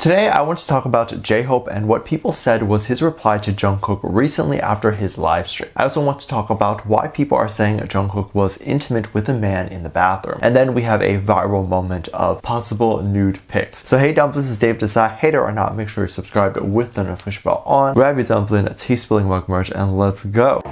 Today, I want to talk about Jhope and what people said was his reply to Jung Kook recently after his live stream. I also want to talk about why people are saying Jung Kook was intimate with a man in the bathroom. And then we have a viral moment of possible nude pics. So hey Dumplings, this is Dave. Decide hater or not, make sure you're subscribed with the notification bell on. Grab your dumpling, tea spilling mug merch, and let's go.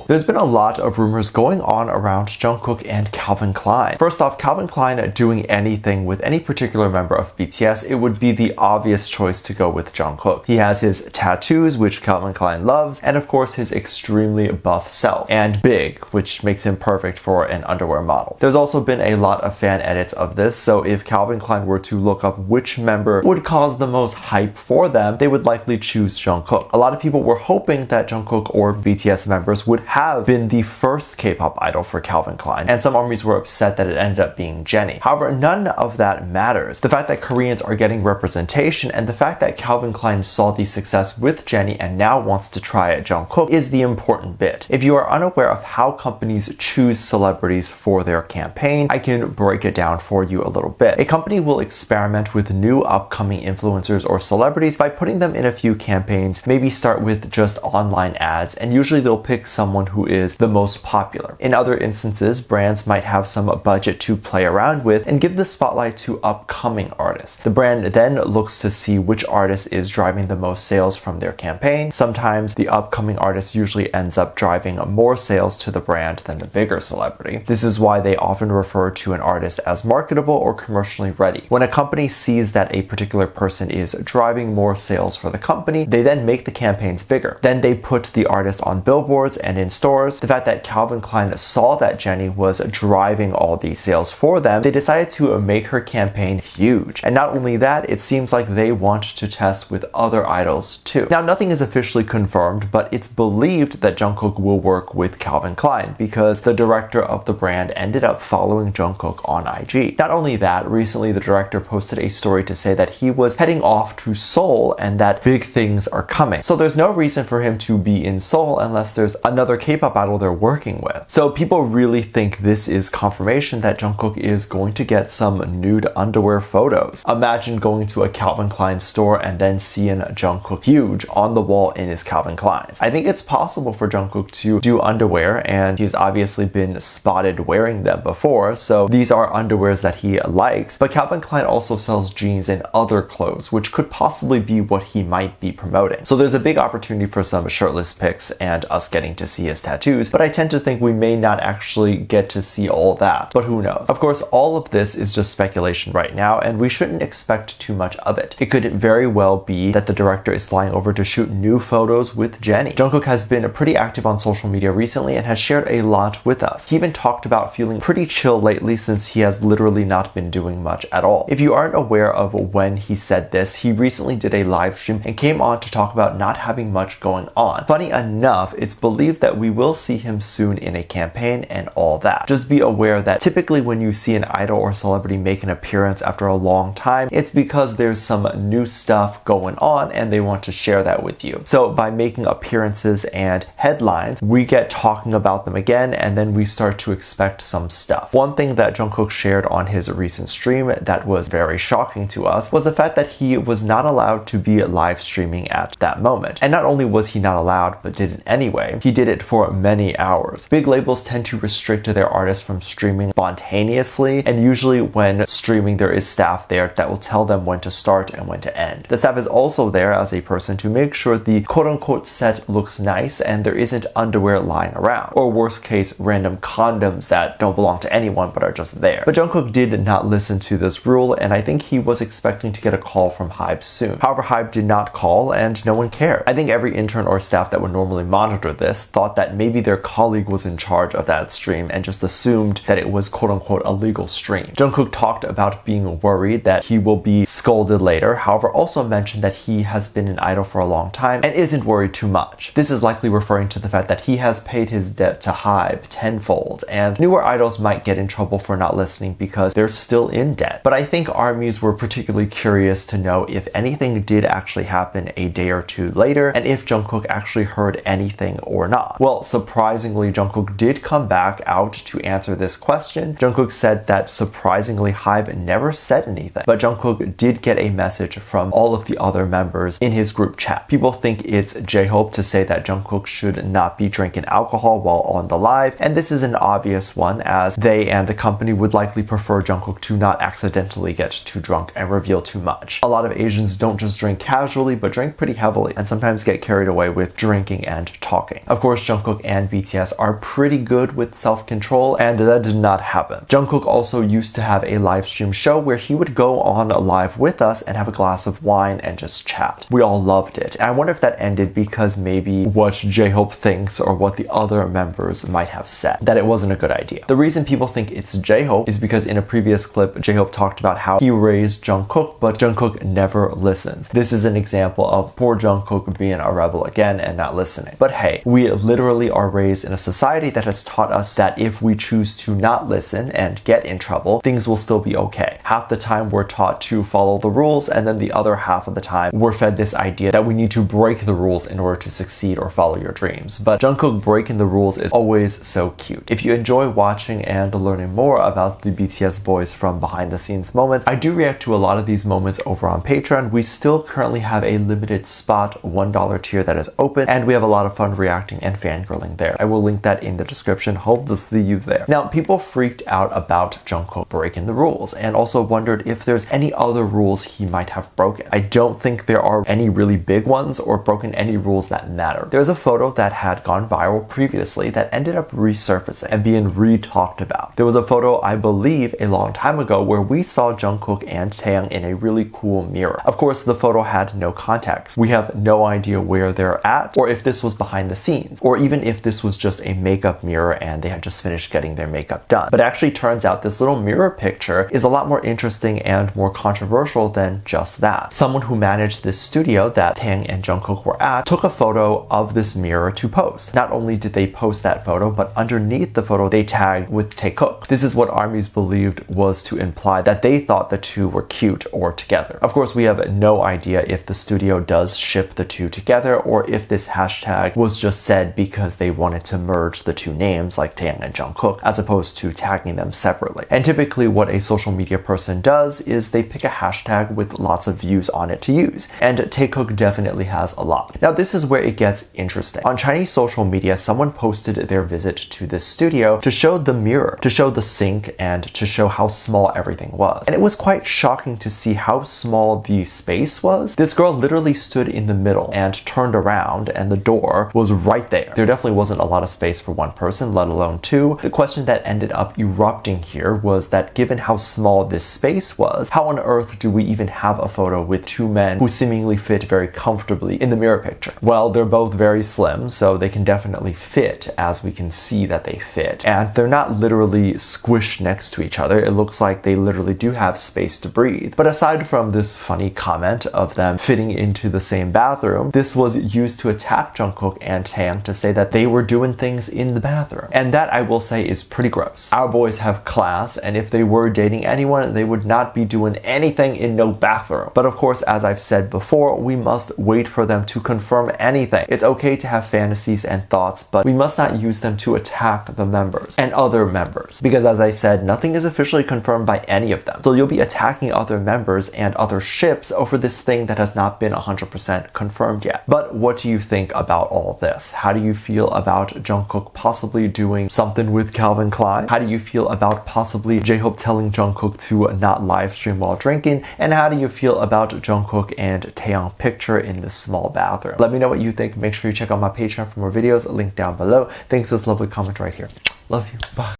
There's been a lot of rumors going on around Jung Kook and Calvin Klein. First off, Calvin Klein doing anything with any particular member of BTS, it would be the obvious choice to go with Jung Kook. He has his tattoos, which Calvin Klein loves, and of course his extremely buff self, and big, which makes him perfect for an underwear model. There's also been a lot of fan edits of this, so if Calvin Klein were to look up which member would cause the most hype for them, they would likely choose Jung Kook. A lot of people were hoping that Jung Kook or BTS members would have been the first K-pop idol for Calvin Klein, and some armies were upset that it ended up being Jennie. However, none of that matters. The fact that Koreans are getting representation and the fact that Calvin Klein saw the success with Jennie and now wants to try Jung Kook is the important bit. If you are unaware of how companies choose celebrities for their campaign, I can break it down for you a little bit. A company will experiment with new upcoming influencers or celebrities by putting them in a few campaigns, maybe start with just online ads, and usually they'll pick someone who is the most popular. In other instances, brands might have some budget to play around with and give the spotlight to upcoming artists. The brand then looks to see which artist is driving the most sales from their campaign. Sometimes the upcoming artist usually ends up driving more sales to the brand than the bigger celebrity. This is why they often refer to an artist as marketable or commercially ready. When a company sees that a particular person is driving more sales for the company, they then make the campaigns bigger. Then they put the artist on billboards and in stores. The fact that Calvin Klein saw that Jennie was driving all these sales for them, they decided to make her campaign huge. And not only that, it seems like they want to test with other idols too. Now, nothing is officially confirmed, but it's believed that Jung Kook will work with Calvin Klein because the director of the brand ended up following Jung Kook on IG. Not only that, recently the director posted a story to say that he was heading off to Seoul and that big things are coming. So there's no reason for him to be in Seoul unless there's another K-pop idol they're working with. So people really think this is confirmation that Jung Kook is going to get some nude underwear photos. Imagine going to a Calvin Klein store and then seeing Jung Kook huge on the wall in his Calvin Kleins. I think it's possible for Jung Kook to do underwear, and he's obviously been spotted wearing them before, so these are underwears that he likes. But Calvin Klein also sells jeans and other clothes, which could possibly be what he might be promoting. So there's a big opportunity for some shirtless pics and us getting to see his tattoos, but I tend to think we may not actually get to see all that, but who knows. Of course, all of this is just speculation right now, and we shouldn't expect too much of it. It could very well be that the director is flying over to shoot new photos with Jennie. Jung Kook has been pretty active on social media recently and has shared a lot with us. He even talked about feeling pretty chill lately since he has literally not been doing much at all. If you aren't aware of when he said this, he recently did a live stream and came on to talk about not having much going on. Funny enough, it's believed that we will see him soon in a campaign and all that. Just be aware that typically when you see an idol or celebrity make an appearance after a long time, it's because there's some new stuff going on and they want to share that with you. So by making appearances and headlines, we get talking about them again, and then we start to expect some stuff. One thing that Jung Kook shared on his recent stream that was very shocking to us was the fact that he was not allowed to be live streaming at that moment. And not only was he not allowed, but did it anyway, he did it for many hours. Big labels tend to restrict their artists from streaming spontaneously, and usually when streaming there is staff there that will tell them when to start and when to end. The staff is also there as a person to make sure the quote-unquote set looks nice and there isn't underwear lying around, or worst case, random condoms that don't belong to anyone but are just there. But Jung Kook did not listen to this rule, and I think he was expecting to get a call from HYBE soon. However, HYBE did not call and no one cared. I think every intern or staff that would normally monitor this thought that maybe their colleague was in charge of that stream and just assumed that it was quote-unquote a legal stream. Jung Kook talked about being worried that he will be scolded later, however also mentioned that he has been an idol for a long time and isn't worried too much. This is likely referring to the fact that he has paid his debt to HYBE tenfold, and newer idols might get in trouble for not listening because they're still in debt. But I think armies were particularly curious to know if anything did actually happen a day or two later, and if Jung Kook actually heard anything or not. Well, Well, surprisingly, Jungkook did come back out to answer this question. Jungkook said that surprisingly HYBE never said anything, but Jungkook did get a message from all of the other members in his group chat. People think it's Jhope to say that Jungkook should not be drinking alcohol while on the live, and this is an obvious one as they and the company would likely prefer Jungkook to not accidentally get too drunk and reveal too much. A lot of Asians don't just drink casually, but drink pretty heavily and sometimes get carried away with drinking and talking. Of course, Jungkook and BTS are pretty good with self-control, and that did not happen. Jungkook also used to have a live stream show where he would go on live with us and have a glass of wine and just chat. We all loved it. And I wonder if that ended because maybe what Jhope thinks or what the other members might have said, that it wasn't a good idea. The reason people think it's Jhope is because in a previous clip, Jhope talked about how he raised Jungkook, but Jungkook never listens. This is an example of poor Jungkook being a rebel again and not listening. But hey, we literally are raised in a society that has taught us that if we choose to not listen and get in trouble, things will still be okay. Half the time we're taught to follow the rules, and then the other half of the time we're fed this idea that we need to break the rules in order to succeed or follow your dreams. But Jungkook breaking the rules is always so cute. If you enjoy watching and learning more about the BTS boys from behind the scenes moments, I do react to a lot of these moments over on Patreon. We still currently have a limited spot $1 tier that is open, and we have a lot of fun reacting and fangirling there. I will link that in the description. Hope to see you there. Now, people freaked out about Jungkook breaking the rules and also wondered if there's any other rules he might have broken. I don't think there are any really big ones or broken any rules that matter. There's a photo that had gone viral previously that ended up resurfacing and being re-talked about. There was a photo, I believe, a long time ago where we saw Jungkook and Taeyang in a really cool mirror. Of course, the photo had no context. We have no idea where they're at, or if this was behind the scenes, or even if this was just a makeup mirror and they had just finished getting their makeup done. But it actually turns out this little mirror picture is a lot more interesting and more controversial than just that. Someone who managed this studio that Taeyang and Jungkook were at took a photo of this mirror to post. Not only did they post that photo, but underneath the photo they tagged with Taekook. This is what ARMYs believed was to imply that they thought the two were cute or together. Of course, we have no idea if the studio does ship the two together or if this hashtag was just said because they wanted to merge the two names like Taeyang and Jungkook as opposed to tagging them separately. And typically what a social media person does is they pick a hashtag with lots of views on it to use, and Taekook definitely has a lot. Now this is where it gets interesting. On Chinese social media, someone posted their visit to this studio to show the mirror, to show the sink, and to show how small everything was. And it was quite shocking to see how small the space was. This girl literally stood in the middle and turned around and the door was right there. There definitely wasn't a lot of space for one person, let alone two. The question that ended up erupting here was that given how small this space was, how on earth do we even have a photo with two men who seemingly fit very comfortably in the mirror picture? Well, they're both very slim, so they can definitely fit, as we can see that they fit. And they're not literally squished next to each other. It looks like they literally do have space to breathe. But aside from this funny comment of them fitting into the same bathroom, this was used to attack Jungkook and Taeyang to say that they were doing things in the bathroom. And that, I will say, is pretty gross. Our boys have class, and if they were dating anyone, they would not be doing anything in no bathroom. But of course, as I've said before, we must wait for them to confirm anything. It's okay to have fantasies and thoughts, but we must not use them to attack the members and other members. Because as I said, nothing is officially confirmed by any of them. So you'll be attacking other members and other ships over this thing that has not been 100% confirmed yet. But what do you think about all this? How do you feel about Jungkook possibly doing something with Calvin Klein? How do you feel about possibly Jhope telling Jungkook to not live stream while drinking? And how do you feel about Jungkook and Taeyang picture in this small bathroom? Let me know what you think. Make sure you check out my Patreon for more videos, link down below. Thanks for this lovely comment right here. Love you. Bye.